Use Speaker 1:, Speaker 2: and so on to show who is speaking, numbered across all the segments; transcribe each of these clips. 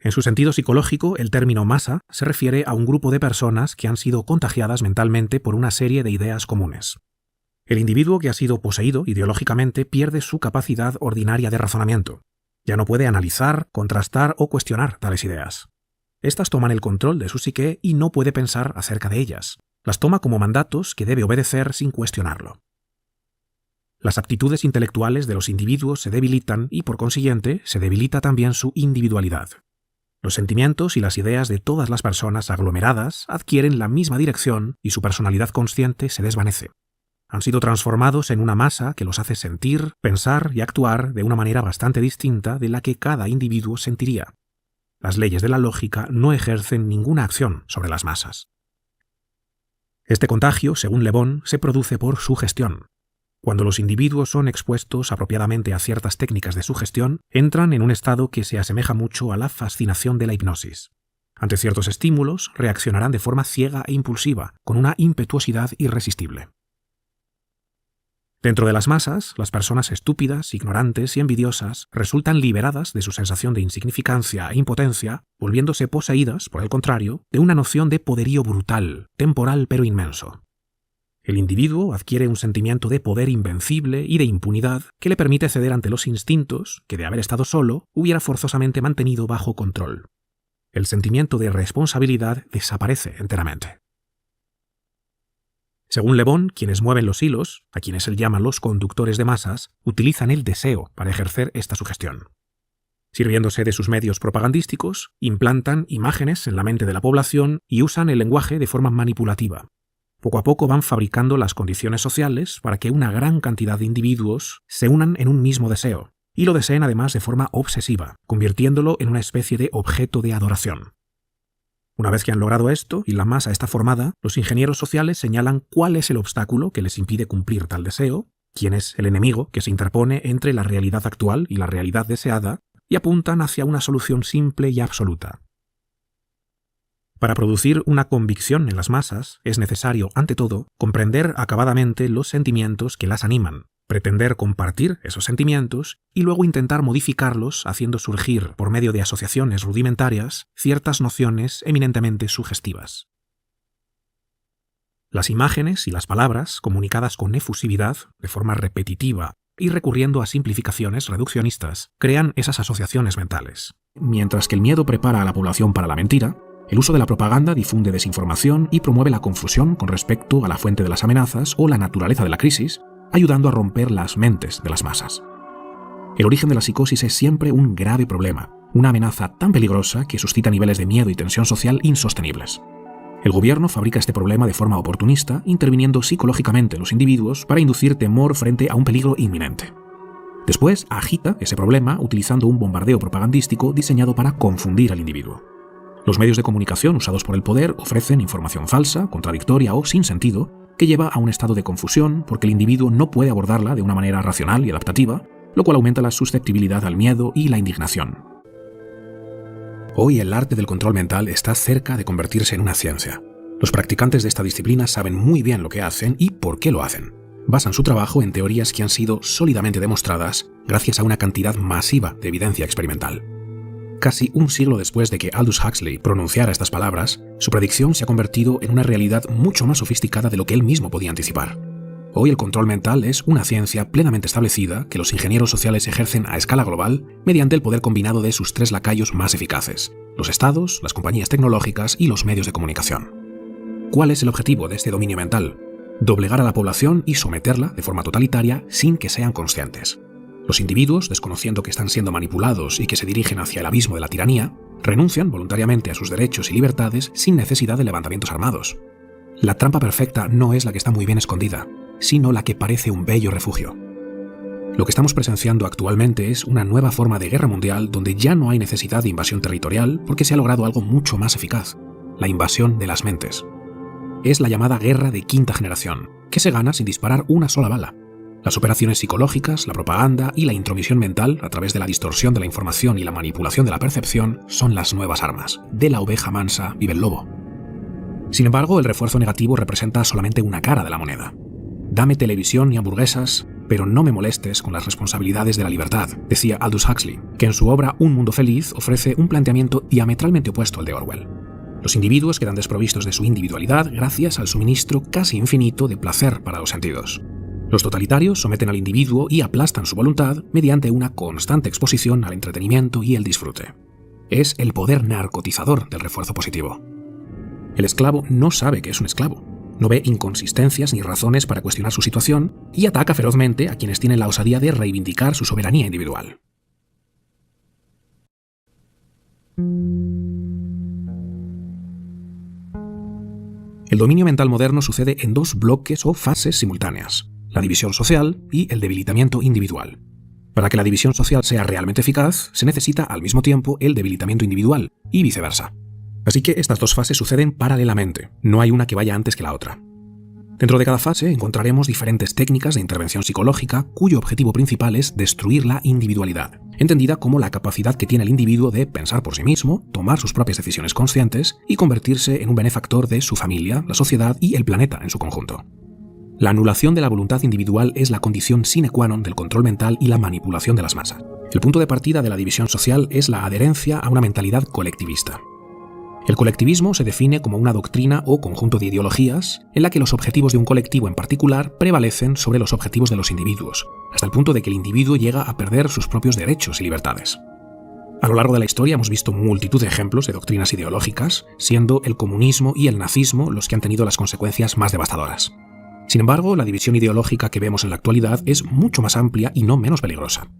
Speaker 1: En su sentido psicológico, el término masa se refiere a un grupo de personas que han sido contagiadas mentalmente por una serie de ideas comunes. El individuo que ha sido poseído ideológicamente pierde su capacidad ordinaria de razonamiento. Ya no puede analizar, contrastar o cuestionar tales ideas. Estas toman el control de su psique y no puede pensar acerca de ellas. Las toma como mandatos que debe obedecer sin cuestionarlo. Las aptitudes intelectuales de los individuos se debilitan y, por consiguiente, se debilita también su individualidad. Los sentimientos y las ideas de todas las personas aglomeradas adquieren la misma dirección y su personalidad consciente se desvanece. Han sido transformados en una masa que los hace sentir, pensar y actuar de una manera bastante distinta de la que cada individuo sentiría. Las leyes de la lógica no ejercen ninguna acción sobre las masas. Este contagio, según Le Bon, se produce por sugestión. Cuando los individuos son expuestos apropiadamente a ciertas técnicas de sugestión, entran en un estado que se asemeja mucho a la fascinación de la hipnosis. Ante ciertos estímulos, reaccionarán de forma ciega e impulsiva, con una impetuosidad irresistible. Dentro de las masas, las personas estúpidas, ignorantes y envidiosas resultan liberadas de su sensación de insignificancia e impotencia, volviéndose poseídas, por el contrario, de una noción de poderío brutal, temporal pero inmenso. El individuo adquiere un sentimiento de poder invencible y de impunidad que le permite ceder ante los instintos que, de haber estado solo, hubiera forzosamente mantenido bajo control. El sentimiento de responsabilidad desaparece enteramente. Según Le Bon, quienes mueven los hilos, a quienes él llama los conductores de masas, utilizan el deseo para ejercer esta sugestión. Sirviéndose de sus medios propagandísticos, implantan imágenes en la mente de la población y usan el lenguaje de forma manipulativa. Poco a poco van fabricando las condiciones sociales para que una gran cantidad de individuos se unan en un mismo deseo, y lo deseen además de forma obsesiva, convirtiéndolo en una especie de objeto de adoración. Una vez que han logrado esto y la masa está formada, los ingenieros sociales señalan cuál es el obstáculo que les impide cumplir tal deseo, quién es el enemigo que se interpone entre la realidad actual y la realidad deseada, y apuntan hacia una solución simple y absoluta. Para producir una convicción en las masas es necesario, ante todo, comprender acabadamente los sentimientos que las animan, pretender compartir esos sentimientos y luego intentar modificarlos haciendo surgir, por medio de asociaciones rudimentarias, ciertas nociones eminentemente sugestivas. Las imágenes y las palabras, comunicadas con efusividad, de forma repetitiva y recurriendo a simplificaciones reduccionistas, crean esas asociaciones mentales. Mientras que el miedo prepara a la población para la mentira, el uso de la propaganda difunde desinformación y promueve la confusión con respecto a la fuente de las amenazas o la naturaleza de la crisis, ayudando a romper las mentes de las masas. El origen de la psicosis es siempre un grave problema, una amenaza tan peligrosa que suscita niveles de miedo y tensión social insostenibles. El gobierno fabrica este problema de forma oportunista, interviniendo psicológicamente en los individuos para inducir temor frente a un peligro inminente. Después agita ese problema utilizando un bombardeo propagandístico diseñado para confundir al individuo. Los medios de comunicación usados por el poder ofrecen información falsa, contradictoria o sin sentido, que lleva a un estado de confusión porque el individuo no puede abordarla de una manera racional y adaptativa, lo cual aumenta la susceptibilidad al miedo y la indignación. Hoy el arte del control mental está cerca de convertirse en una ciencia. Los practicantes de esta disciplina saben muy bien lo que hacen y por qué lo hacen. Basan su trabajo en teorías que han sido sólidamente demostradas gracias a una cantidad masiva de evidencia experimental. Casi un siglo después de que Aldous Huxley pronunciara estas palabras, su predicción se ha convertido en una realidad mucho más sofisticada de lo que él mismo podía anticipar. Hoy el control mental es una ciencia plenamente establecida que los ingenieros sociales ejercen a escala global mediante el poder combinado de sus tres lacayos más eficaces: los estados, las compañías tecnológicas y los medios de comunicación. ¿Cuál es el objetivo de este dominio mental? Doblegar a la población y someterla de forma totalitaria sin que sean conscientes. Los individuos, desconociendo que están siendo manipulados y que se dirigen hacia el abismo de la tiranía, renuncian voluntariamente a sus derechos y libertades sin necesidad de levantamientos armados. La trampa perfecta no es la que está muy bien escondida, sino la que parece un bello refugio. Lo que estamos presenciando actualmente es una nueva forma de guerra mundial donde ya no hay necesidad de invasión territorial porque se ha logrado algo mucho más eficaz: la invasión de las mentes. Es la llamada guerra de quinta generación, que se gana sin disparar una sola bala. Las operaciones psicológicas, la propaganda y la intromisión mental a través de la distorsión de la información y la manipulación de la percepción son las nuevas armas. De la oveja mansa vive el lobo. Sin embargo, el refuerzo negativo representa solamente una cara de la moneda. Dame televisión y hamburguesas pero no me molestes con las responsabilidades de la libertad, decía Aldous Huxley, que en su obra Un mundo feliz ofrece un planteamiento diametralmente opuesto al de Orwell. Los individuos quedan desprovistos de su individualidad gracias al suministro casi infinito de placer para los sentidos. Los totalitarios someten al individuo y aplastan su voluntad mediante una constante exposición al entretenimiento y el disfrute. Es el poder narcotizador del refuerzo positivo. El esclavo no sabe que es un esclavo, no ve inconsistencias ni razones para cuestionar su situación y ataca ferozmente a quienes tienen la osadía de reivindicar su soberanía individual. El dominio mental moderno sucede en dos bloques o fases simultáneas: la división social y el debilitamiento individual. Para que la división social sea realmente eficaz, se necesita al mismo tiempo el debilitamiento individual, y viceversa. Así que estas dos fases suceden paralelamente, no hay una que vaya antes que la otra. Dentro de cada fase encontraremos diferentes técnicas de intervención psicológica cuyo objetivo principal es destruir la individualidad, entendida como la capacidad que tiene el individuo de pensar por sí mismo, tomar sus propias decisiones conscientes y convertirse en un benefactor de su familia, la sociedad y el planeta en su conjunto. La anulación de la voluntad individual es la condición sine qua non del control mental y la manipulación de las masas. El punto de partida de la división social es la adherencia a una mentalidad colectivista. El colectivismo se define como una doctrina o conjunto de ideologías en la que los objetivos de un colectivo en particular prevalecen sobre los objetivos de los individuos, hasta el punto de que el individuo llega a perder sus propios derechos y libertades. A lo largo de la historia hemos visto multitud de ejemplos de doctrinas ideológicas, siendo el comunismo y el nazismo los que han tenido las consecuencias más devastadoras. Sin embargo, la división ideológica que vemos en la actualidad es mucho más amplia y no menos peligrosa.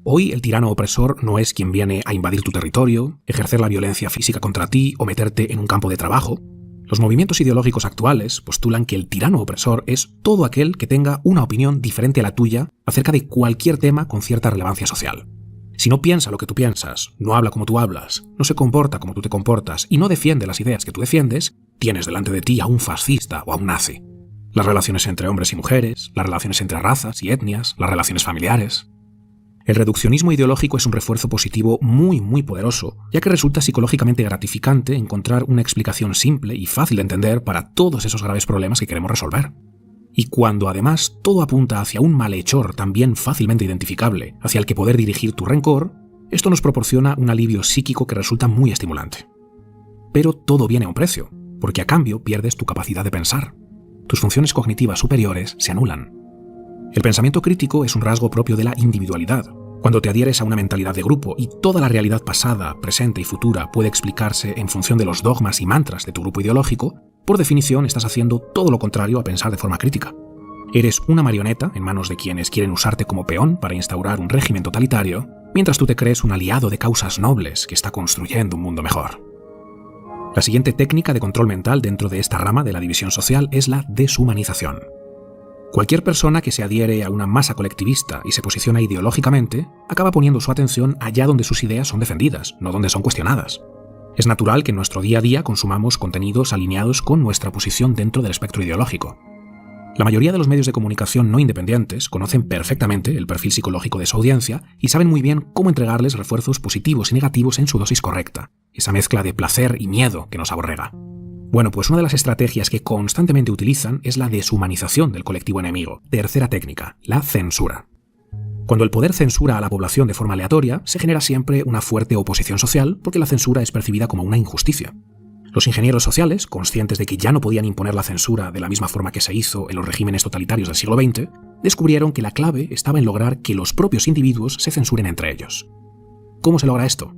Speaker 1: Hoy el tirano opresor no es quien viene a invadir tu territorio, ejercer la violencia física contra ti o meterte en un campo de trabajo. Los movimientos ideológicos actuales postulan que el tirano opresor es todo aquel que tenga una opinión diferente a la tuya acerca de cualquier tema con cierta relevancia social. Si no piensa lo que tú piensas, no habla como tú hablas, no se comporta como tú te comportas y no defiende las ideas que tú defiendes, tienes delante de ti a un fascista o a un nazi. Las relaciones entre hombres y mujeres, las relaciones entre razas y etnias, las relaciones familiares. El reduccionismo ideológico es un refuerzo positivo muy poderoso, ya que resulta psicológicamente gratificante encontrar una explicación simple y fácil de entender para todos esos graves problemas que queremos resolver. Y cuando además todo apunta hacia un malhechor también fácilmente identificable, hacia el que poder dirigir tu rencor, esto nos proporciona un alivio psíquico que resulta muy estimulante. Pero todo viene a un precio, porque a cambio pierdes tu capacidad de pensar. Tus funciones cognitivas superiores se anulan. El pensamiento crítico es un rasgo propio de la individualidad. Cuando te adhieres a una mentalidad de grupo y toda la realidad pasada, presente y futura puede explicarse en función de los dogmas y mantras de tu grupo ideológico, por definición estás haciendo todo lo contrario a pensar de forma crítica. Eres una marioneta en manos de quienes quieren usarte como peón para instaurar un régimen totalitario, mientras tú te crees un aliado de causas nobles que está construyendo un mundo mejor. La siguiente técnica de control mental dentro de esta rama de la división social es la deshumanización. Cualquier persona que se adhiere a una masa colectivista y se posiciona ideológicamente, acaba poniendo su atención allá donde sus ideas son defendidas, no donde son cuestionadas. Es natural que en nuestro día a día consumamos contenidos alineados con nuestra posición dentro del espectro ideológico. La mayoría de los medios de comunicación no independientes conocen perfectamente el perfil psicológico de su audiencia y saben muy bien cómo entregarles refuerzos positivos y negativos en su dosis correcta, esa mezcla de placer y miedo que nos aborrega. Bueno, pues una de las estrategias que constantemente utilizan es la deshumanización del colectivo enemigo. Tercera técnica, la censura. Cuando el poder censura a la población de forma aleatoria, se genera siempre una fuerte oposición social porque la censura es percibida como una injusticia. Los ingenieros sociales, conscientes de que ya no podían imponer la censura de la misma forma que se hizo en los regímenes totalitarios del siglo XX, descubrieron que la clave estaba en lograr que los propios individuos se censuren entre ellos. ¿Cómo se logra esto?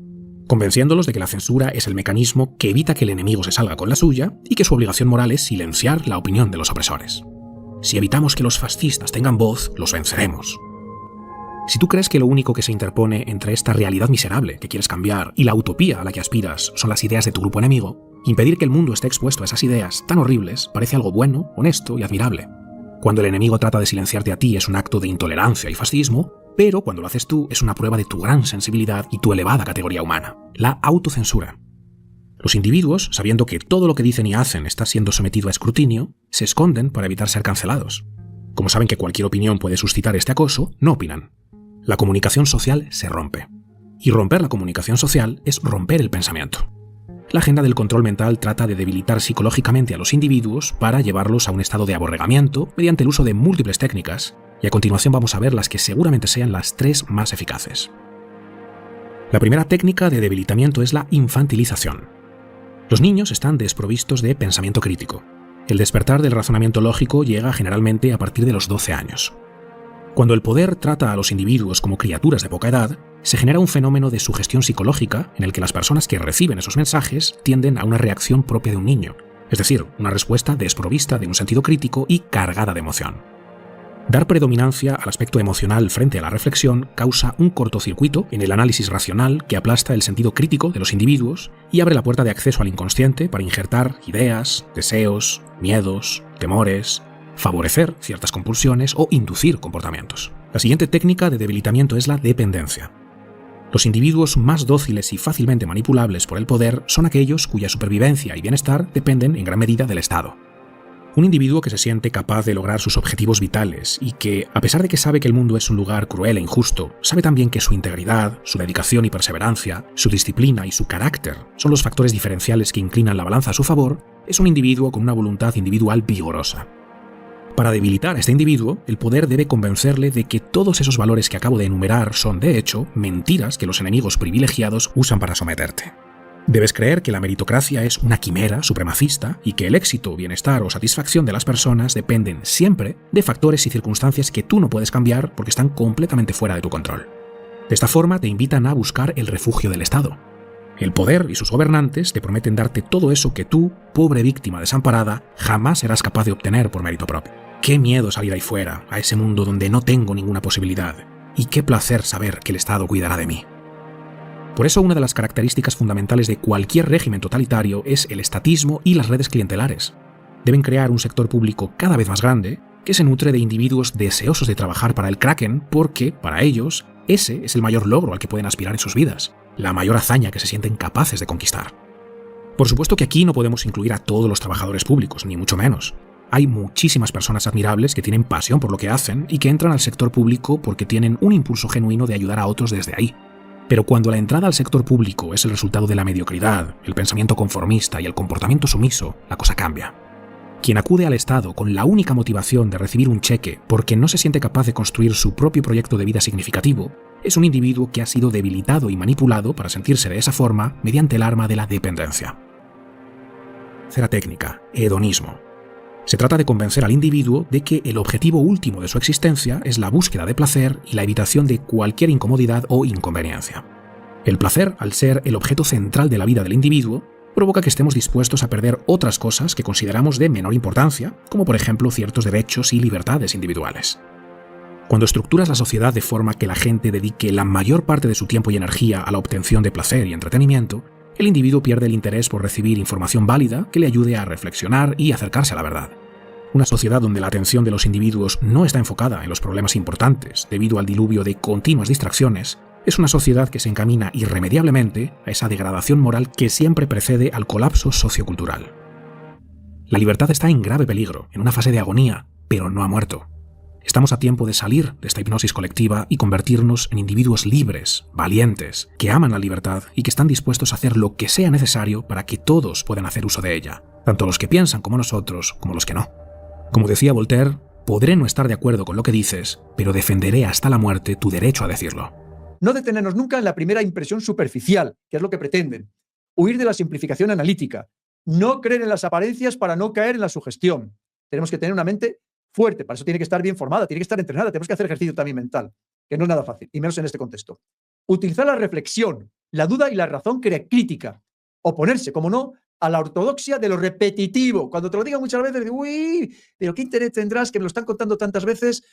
Speaker 1: Convenciéndolos de que la censura es el mecanismo que evita que el enemigo se salga con la suya y que su obligación moral es silenciar la opinión de los opresores. Si evitamos que los fascistas tengan voz, los venceremos. Si tú crees que lo único que se interpone entre esta realidad miserable que quieres cambiar y la utopía a la que aspiras son las ideas de tu grupo enemigo, impedir que el mundo esté expuesto a esas ideas tan horribles parece algo bueno, honesto y admirable. Cuando el enemigo trata de silenciarte a ti es un acto de intolerancia y fascismo, pero cuando lo haces tú es una prueba de tu gran sensibilidad y tu elevada categoría humana, la autocensura. Los individuos, sabiendo que todo lo que dicen y hacen está siendo sometido a escrutinio, se esconden para evitar ser cancelados. Como saben que cualquier opinión puede suscitar este acoso, no opinan. La comunicación social se rompe. Y romper la comunicación social es romper el pensamiento. la agenda del control mental trata de debilitar psicológicamente a los individuos para llevarlos a un estado de aborregamiento mediante el uso de múltiples técnicas, y a continuación vamos a ver las que seguramente sean las 3 más eficaces. La primera técnica de debilitamiento es la infantilización. Los niños están desprovistos de pensamiento crítico. El despertar del razonamiento lógico llega generalmente a partir de los 12 años. Cuando el poder trata a los individuos como criaturas de poca edad, se genera un fenómeno de sugestión psicológica en el que las personas que reciben esos mensajes tienden a una reacción propia de un niño, es decir, una respuesta desprovista de un sentido crítico y cargada de emoción. Dar predominancia al aspecto emocional frente a la reflexión causa un cortocircuito en el análisis racional que aplasta el sentido crítico de los individuos y abre la puerta de acceso al inconsciente para injertar ideas, deseos, miedos, temores, favorecer ciertas compulsiones o inducir comportamientos. La siguiente técnica de debilitamiento es la dependencia. Los individuos más dóciles y fácilmente manipulables por el poder son aquellos cuya supervivencia y bienestar dependen en gran medida del Estado. Un individuo que se siente capaz de lograr sus objetivos vitales y que, a pesar de que sabe que el mundo es un lugar cruel e injusto, sabe también que su integridad, su dedicación y perseverancia, su disciplina y su carácter son los factores diferenciales que inclinan la balanza a su favor, es un individuo con una voluntad individual vigorosa. Para debilitar a este individuo, el poder debe convencerle de que todos esos valores que acabo de enumerar son, de hecho, mentiras que los enemigos privilegiados usan para someterte. Debes creer que la meritocracia es una quimera supremacista y que el éxito, bienestar o satisfacción de las personas dependen siempre de factores y circunstancias que tú no puedes cambiar porque están completamente fuera de tu control. De esta forma te invitan a buscar el refugio del Estado. El poder y sus gobernantes te prometen darte todo eso que tú, pobre víctima desamparada, jamás serás capaz de obtener por mérito propio. Qué miedo salir ahí fuera, a ese mundo donde no tengo ninguna posibilidad, y qué placer saber que el Estado cuidará de mí. Por eso una de las características fundamentales de cualquier régimen totalitario es el estatismo y las redes clientelares. Deben crear un sector público cada vez más grande que se nutre de individuos deseosos de trabajar para el Kraken porque, para ellos, ese es el mayor logro al que pueden aspirar en sus vidas, la mayor hazaña que se sienten capaces de conquistar. Por supuesto que aquí no podemos incluir a todos los trabajadores públicos, ni mucho menos. Hay muchísimas personas admirables que tienen pasión por lo que hacen y que entran al sector público porque tienen un impulso genuino de ayudar a otros desde ahí. Pero cuando la entrada al sector público es el resultado de la mediocridad, el pensamiento conformista y el comportamiento sumiso, la cosa cambia. Quien acude al Estado con la única motivación de recibir un cheque porque no se siente capaz de construir su propio proyecto de vida significativo, es un individuo que ha sido debilitado y manipulado para sentirse de esa forma mediante el arma de la dependencia. Tercera técnica, hedonismo. Se trata de convencer al individuo de que el objetivo último de su existencia es la búsqueda de placer y la evitación de cualquier incomodidad o inconveniencia. El placer, al ser el objeto central de la vida del individuo, provoca que estemos dispuestos a perder otras cosas que consideramos de menor importancia, como por ejemplo ciertos derechos y libertades individuales. Cuando estructuras la sociedad de forma que la gente dedique la mayor parte de su tiempo y energía a la obtención de placer y entretenimiento, el individuo pierde el interés por recibir información válida que le ayude a reflexionar y acercarse a la verdad. Una sociedad donde la atención de los individuos no está enfocada en los problemas importantes debido al diluvio de continuas distracciones, es una sociedad que se encamina irremediablemente a esa degradación moral que siempre precede al colapso sociocultural. La libertad está en grave peligro, en una fase de agonía, pero no ha muerto. Estamos a tiempo de salir de esta hipnosis colectiva y convertirnos en individuos libres, valientes, que aman la libertad y que están dispuestos a hacer lo que sea necesario para que todos puedan hacer uso de ella, tanto los que piensan como nosotros, como los que no. Como decía Voltaire, podré no estar de acuerdo con lo que dices, pero defenderé hasta la muerte tu derecho a decirlo.
Speaker 2: No detenernos nunca en la primera impresión superficial, que es lo que pretenden. Huir de la simplificación analítica. No creer en las apariencias para no caer en la sugestión. Tenemos que tener una mente fuerte, para eso tiene que estar bien formada, tiene que estar entrenada, tenemos que hacer ejercicio también mental, que no es nada fácil, y menos en este contexto. Utilizar la reflexión, la duda y la razón crítica. Oponerse, como no, a la ortodoxia de lo repetitivo. Cuando te lo digan muchas veces, uy, pero ¿qué interés tendrás que me lo están contando tantas veces?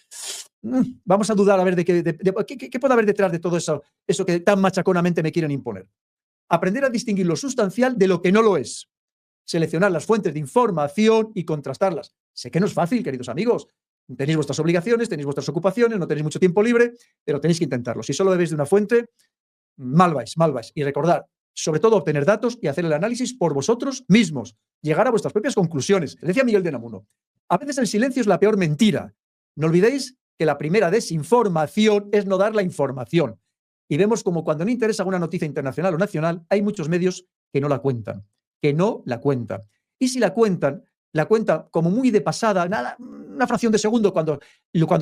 Speaker 2: Vamos a dudar a ver qué puede haber detrás de todo eso que tan machaconamente me quieren imponer. Aprender a distinguir lo sustancial de lo que no lo es. Seleccionar las fuentes de información y contrastarlas. Sé que no es fácil, queridos amigos. Tenéis vuestras obligaciones, tenéis vuestras ocupaciones, no tenéis mucho tiempo libre, pero tenéis que intentarlo. Si solo bebéis de una fuente, mal vais, mal vais. Y recordad, sobre todo obtener datos y hacer el análisis por vosotros mismos. Llegar a vuestras propias conclusiones. Decía Miguel de Unamuno, a veces el silencio es la peor mentira. No olvidéis que la primera desinformación es no dar la información. Y vemos como cuando no interesa una noticia internacional o nacional, hay muchos medios que no la cuentan, que no la cuentan. Y si la cuentan como muy de pasada, nada, una fracción de segundo, cuando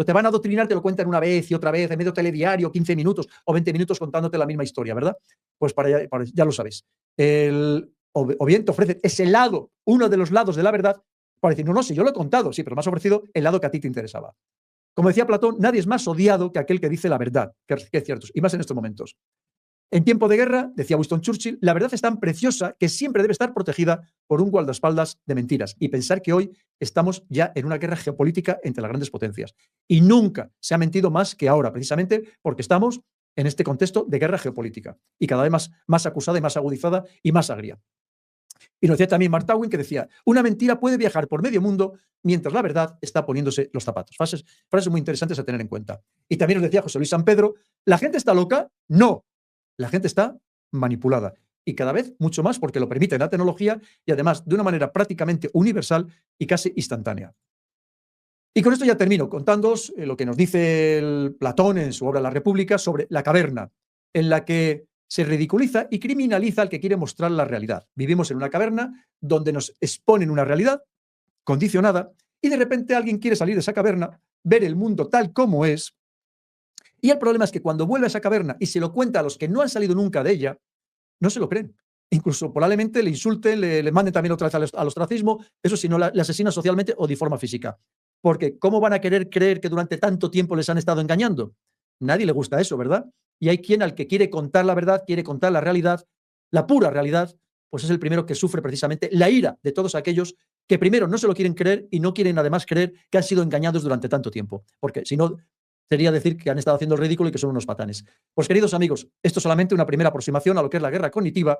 Speaker 2: te van a adoctrinar te lo cuentan una vez y otra vez, en medio telediario, 15 minutos o 20 minutos contándote la misma historia, ¿verdad? Pues ya lo sabes. O bien te ofrecen ese lado, uno de los lados de la verdad, para decir, no, si yo lo he contado, sí, pero me has ofrecido el lado que a ti te interesaba. Como decía Platón, nadie es más odiado que aquel que dice la verdad, que es cierto, y más en estos momentos. En tiempo de guerra, decía Winston Churchill, la verdad es tan preciosa que siempre debe estar protegida por un guardaespaldas de mentiras. Y pensar que hoy estamos ya en una guerra geopolítica entre las grandes potencias. Y nunca se ha mentido más que ahora, precisamente porque estamos en este contexto de guerra geopolítica. Y cada vez más acusada y más agudizada y más agria. Y nos decía también Mark Twain, que decía, una mentira puede viajar por medio mundo mientras la verdad está poniéndose los zapatos. Frases muy interesantes a tener en cuenta. Y también nos decía José Luis San Pedro, ¿la gente está loca? No. La gente está manipulada y cada vez mucho más porque lo permite la tecnología y además de una manera prácticamente universal y casi instantánea. Y con esto ya termino contándoos lo que nos dice el Platón en su obra La República sobre la caverna, en la que se ridiculiza y criminaliza al que quiere mostrar la realidad. Vivimos en una caverna donde nos exponen una realidad condicionada y de repente alguien quiere salir de esa caverna, ver el mundo tal como es. Y el problema es que cuando vuelve a esa caverna y se lo cuenta a los que no han salido nunca de ella, no se lo creen. Incluso probablemente le insulten, le manden también otra vez al ostracismo, eso si no le asesinan socialmente o de forma física. Porque ¿cómo van a querer creer que durante tanto tiempo les han estado engañando? Nadie le gusta eso, ¿verdad? Y hay quien al que quiere contar la verdad, quiere contar la realidad, la pura realidad, pues es el primero que sufre precisamente la ira de todos aquellos que primero no se lo quieren creer y no quieren además creer que han sido engañados durante tanto tiempo. Porque si no, sería decir que han estado haciendo el ridículo y que son unos patanes. Pues queridos amigos, esto es solamente una primera aproximación a lo que es la guerra cognitiva.